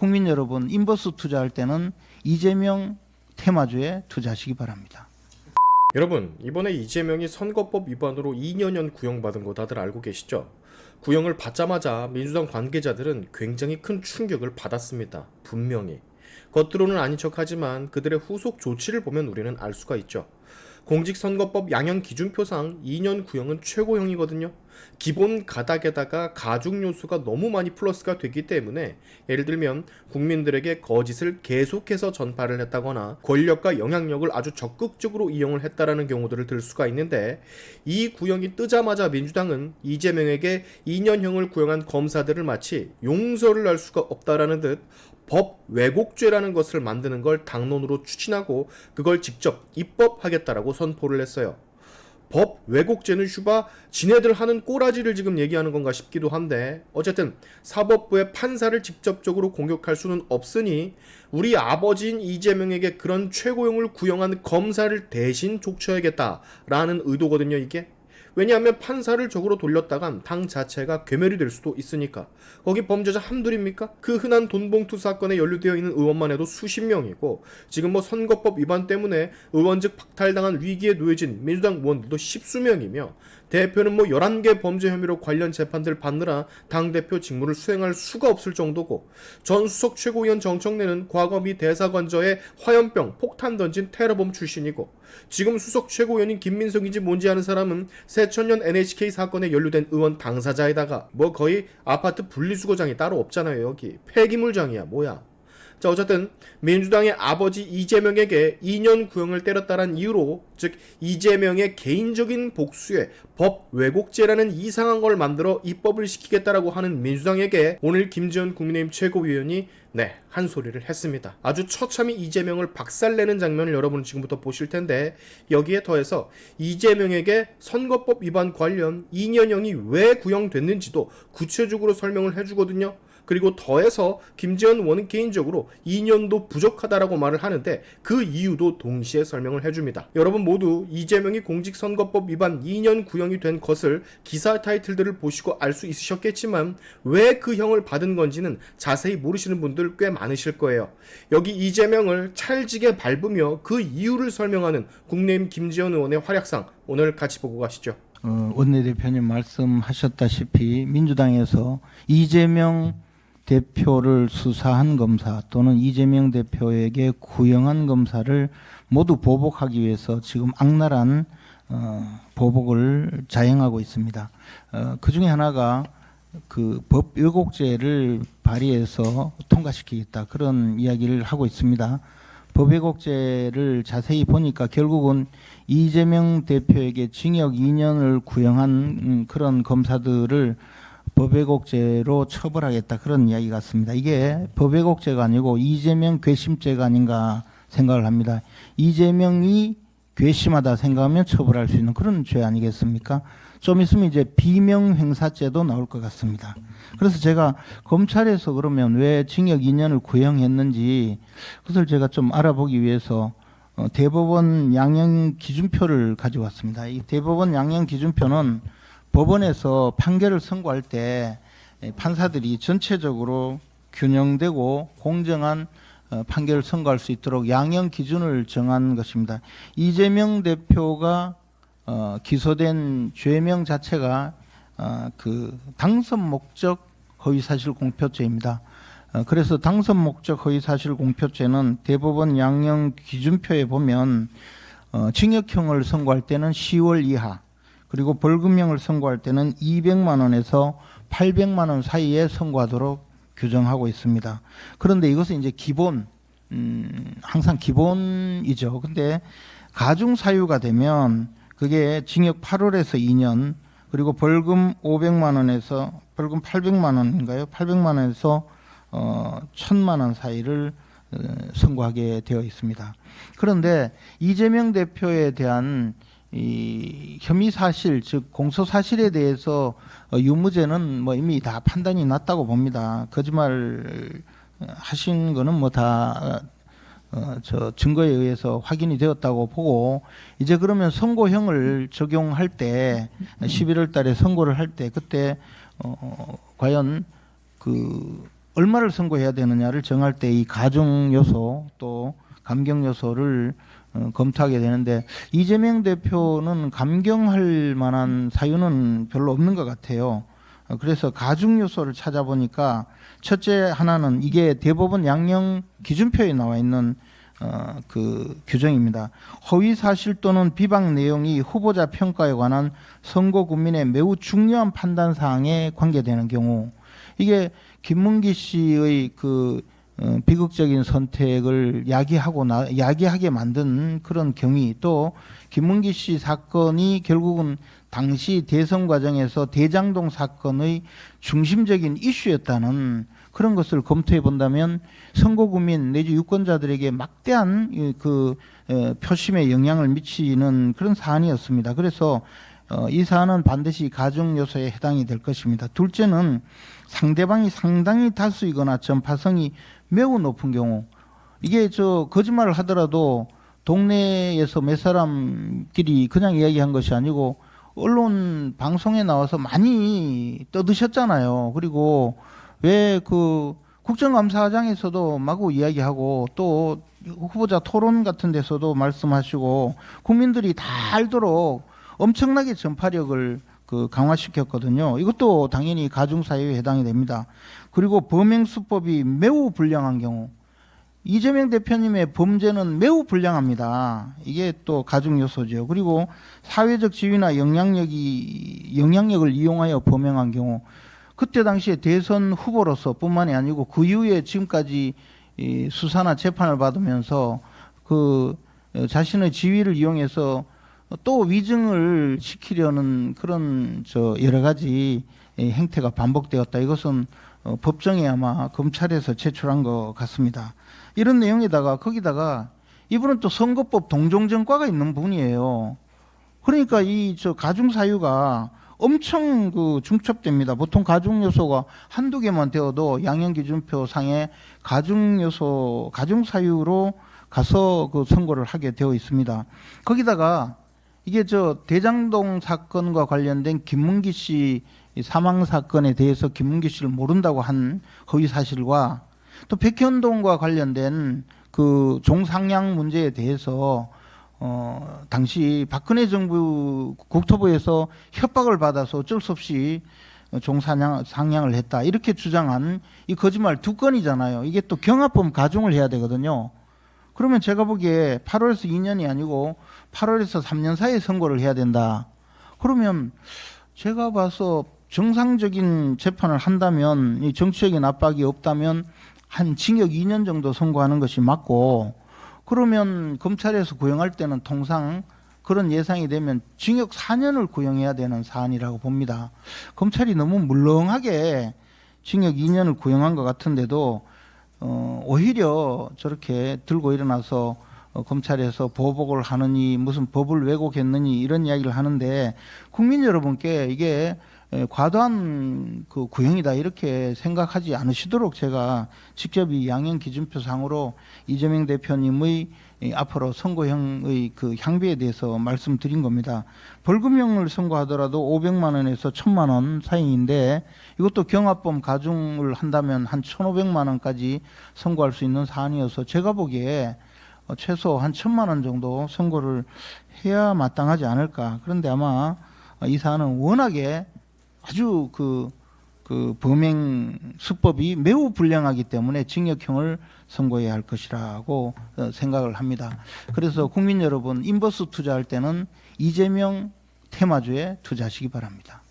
국민 여러분, 인버스 투자할 때는 이재명 테마주에 투자하시기 바랍니다. 여러분, 이번에 이재명이 선거법 위반으로 2년형 구형받은 거 다들 알고 계시죠? 구형을 받자마자 민주당 관계자들은 굉장히 큰 충격을 받았습니다. 분명히. 겉으로는 아닌 척하지만 그들의 후속 조치를 보면 우리는 알 수가 있죠. 공직선거법 양형 기준표상 2년 구형은 최고형이거든요. 기본 가닥에다가 가중 요소가 너무 많이 플러스가 되기 때문에 예를 들면 국민들에게 거짓을 계속해서 전파를 했다거나 권력과 영향력을 아주 적극적으로 이용을 했다라는 경우들을 들 수가 있는데, 이 구형이 뜨자마자 민주당은 이재명에게 2년형을 구형한 검사들을 마치 용서를 할 수가 없다라는 듯 법 왜곡죄라는 것을 만드는 걸 당론으로 추진하고 그걸 직접 입법하겠다라고 선포를 했어요. 법 왜곡죄는 슈바 지네들 하는 꼬라지를 지금 얘기하는 건가 싶기도 한데, 어쨌든 사법부의 판사를 직접적으로 공격할 수는 없으니 우리 아버지인 이재명에게 그런 최고형을 구형한 검사를 대신 족쳐야겠다라는 의도거든요, 이게. 왜냐하면 판사를 적으로 돌렸다간 당 자체가 괴멸이 될 수도 있으니까. 거기 범죄자 한둘입니까? 그 흔한 돈봉투 사건에 연루되어 있는 의원만 해도 수십 명이고, 지금 뭐 선거법 위반 때문에 의원직 박탈당한 위기에 놓여진 민주당 의원들도 십수명이며, 대표는 뭐 11개 범죄 혐의로 관련 재판들 받느라 당대표 직무를 수행할 수가 없을 정도고, 전 수석 최고위원 정청래는 과거 미 대사관저에 화염병, 폭탄 던진 테러범 출신이고, 지금 수석 최고위원인 김민석인지 뭔지 아는 사람은 새천년 NHK 사건에 연루된 의원 당사자에다가 뭐 거의 아파트 분리수거장이 따로 없잖아요. 여기 폐기물장이야 뭐야. 자, 어쨌든 민주당의 아버지 이재명에게 2년 구형을 때렸다는 이유로, 즉 이재명의 개인적인 복수에 법 왜곡죄라는 이상한 걸 만들어 입법을 시키겠다라고 하는 민주당에게 오늘 김재원 국민의힘 최고위원이 한 소리를 했습니다. 아주 처참히 이재명을 박살내는 장면을 여러분은 지금부터 보실 텐데, 여기에 더해서 이재명에게 선거법 위반 관련 2년형이 왜 구형됐는지도 구체적으로 설명을 해주거든요. 그리고 더해서 김재원 의원은 개인적으로 2년도 부족하다라고 말을 하는데 그 이유도 동시에 설명을 해줍니다. 여러분 모두 이재명이 공직선거법 위반 2년 구형이 된 것을 기사 타이틀들을 보시고 알 수 있으셨겠지만 왜 그 형을 받은 건지는 자세히 모르시는 분들 꽤 많으실 거예요. 여기 이재명을 찰지게 밟으며 그 이유를 설명하는 국내임 김재원 의원의 활약상 오늘 같이 보고 가시죠. 원내대표님 말씀하셨다시피 민주당에서 이재명 대표를 수사한 검사 또는 이재명 대표에게 구형한 검사를 모두 보복하기 위해서 지금 악랄한 보복을 자행하고 있습니다. 그 중에 하나가 그 법 왜곡죄를 발의해서 통과시키겠다, 그런 이야기를 하고 있습니다. 법 왜곡죄를 자세히 보니까 결국은 이재명 대표에게 징역 2년을 구형한 그런 검사들을 법왜곡죄로 처벌하겠다, 그런 이야기 같습니다. 이게 법왜곡죄가 아니고 이재명 괘씸죄가 아닌가 생각을 합니다. 이재명이 괘씸하다 생각하면 처벌할 수 있는 그런 죄 아니겠습니까? 좀 있으면 이제 비명행사죄도 나올 것 같습니다. 그래서 제가 검찰에서 그러면 왜 징역 2년을 구형했는지 그것을 제가 좀 알아보기 위해서 대법원 양형 기준표를 가져왔습니다. 이 대법원 양형 기준표는 법원에서 판결을 선고할 때 판사들이 전체적으로 균형되고 공정한 판결을 선고할 수 있도록 양형 기준을 정한 것입니다. 이재명 대표가 기소된 죄명 자체가 그 당선 목적 허위사실 공표죄입니다. 그래서 당선 목적 허위사실 공표죄는 대법원 양형 기준표에 보면 징역형을 선고할 때는 10월 이하, 그리고 벌금형을 선고할 때는 200만 원에서 800만 원 사이에 선고하도록 규정하고 있습니다. 그런데 이것은 이제 기본, 항상 기본이죠. 근데 가중 사유가 되면 그게 징역 8월에서 2년, 그리고 벌금 500만 원에서 벌금 800만 원인가요? 800만 원에서 1000만 원 사이를 선고하게 되어 있습니다. 그런데 이재명 대표에 대한 이 혐의 사실, 즉 공소 사실에 대해서 유무죄는 뭐 이미 다 판단이 났다고 봅니다. 거짓말 하신 거는 뭐 다 저 증거에 의해서 확인이 되었다고 보고, 이제 그러면 선고형을 적용할 때 11월 달에 선고를 할 때 그때 과연 그 얼마를 선고해야 되느냐를 정할 때 이 가중 요소 또 감경 요소를 검토하게 되는데 이재명 대표는 감경할 만한 사유는 별로 없는 것 같아요. 그래서 가중 요소를 찾아보니까 첫째 하나는 이게 대법원 양형 기준표에 나와 있는 그 규정입니다. 허위 사실 또는 비방 내용이 후보자 평가에 관한 선거 국민의 매우 중요한 판단 사항에 관계되는 경우, 이게 김문기 씨의 그 비극적인 선택을 야기하게 만든 그런 경위, 또 김문기 씨 사건이 결국은 당시 대선 과정에서 대장동 사건의 중심적인 이슈였다는 그런 것을 검토해 본다면 선거구민 내지 유권자들에게 막대한 그 표심에 영향을 미치는 그런 사안이었습니다. 그래서 이 사안은 반드시 가중 요소에 해당이 될 것입니다. 둘째는 상대방이 상당히 다수이거나 전파성이 매우 높은 경우, 이게 거짓말을 하더라도 동네에서 몇 사람끼리 그냥 이야기한 것이 아니고 언론 방송에 나와서 많이 떠드셨잖아요. 그리고 왜 그 국정감사장에서도 마구 이야기하고 또 후보자 토론 같은 데서도 말씀하시고 국민들이 다 알도록 엄청나게 전파력을 강화시켰거든요. 이것도 당연히 가중사유에 해당이 됩니다. 그리고 범행 수법이 매우 불량한 경우, 이재명 대표님의 범죄는 매우 불량합니다. 이게 또 가중 요소죠. 그리고 사회적 지위나 영향력을 이용하여 범행한 경우, 그때 당시에 대선 후보로서 뿐만이 아니고 그 이후에 지금까지 이 수사나 재판을 받으면서 그 자신의 지위를 이용해서 또 위증을 시키려는 그런 여러 가지 행태가 반복되었다. 이것은 법정에 아마 검찰에서 제출한 것 같습니다. 이런 내용에다가 거기다가 이분은 또 선거법 동종전과가 있는 분이에요. 그러니까 이 가중 사유가 엄청 중첩됩니다. 보통 가중 요소가 한두 개만 되어도 양형 기준표 상에 가중 요소, 가중 사유로 가서 그 선고를 하게 되어 있습니다. 거기다가 이게 대장동 사건과 관련된 김문기 씨 사망 사건에 대해서 김문기 씨를 모른다고 한 허위 사실과 또 백현동과 관련된 그 종상향 문제에 대해서 당시 박근혜 정부 국토부에서 협박을 받아서 어쩔 수 없이 종상향을 했다, 이렇게 주장한 이 거짓말 두 건이잖아요. 이게 또 경합범 가중을 해야 되거든요. 그러면 제가 보기에 8월에서 2년이 아니고 8월에서 3년 사이에 선고를 해야 된다. 그러면 제가 봐서 정상적인 재판을 한다면, 이 정치적인 압박이 없다면 한 징역 2년 정도 선고하는 것이 맞고, 그러면 검찰에서 구형할 때는 통상 그런 예상이 되면 징역 4년을 구형해야 되는 사안이라고 봅니다. 검찰이 너무 물렁하게 징역 2년을 구형한 것 같은데도 오히려 저렇게 들고 일어나서 검찰에서 보복을 하느니 무슨 법을 왜곡했느니 이런 이야기를 하는데, 국민 여러분께 이게 과도한 그 구형이다 이렇게 생각하지 않으시도록 제가 직접 이 양형 기준표상으로 이재명 대표님의 앞으로 선고형의 그 향배에 대해서 말씀드린 겁니다. 벌금형을 선고하더라도 500만 원에서 1000만 원 사이인데, 이것도 경합범 가중을 한다면 한 1500만 원까지 선고할 수 있는 사안이어서 제가 보기에 최소 한 1000만 원 정도 선고를 해야 마땅하지 않을까. 그런데 아마 이 사안은 워낙에 아주 그 범행 수법이 매우 불량하기 때문에 징역형을 선고해야 할 것이라고 생각을 합니다. 그래서 국민 여러분, 인버스 투자할 때는 이재명 테마주에 투자하시기 바랍니다.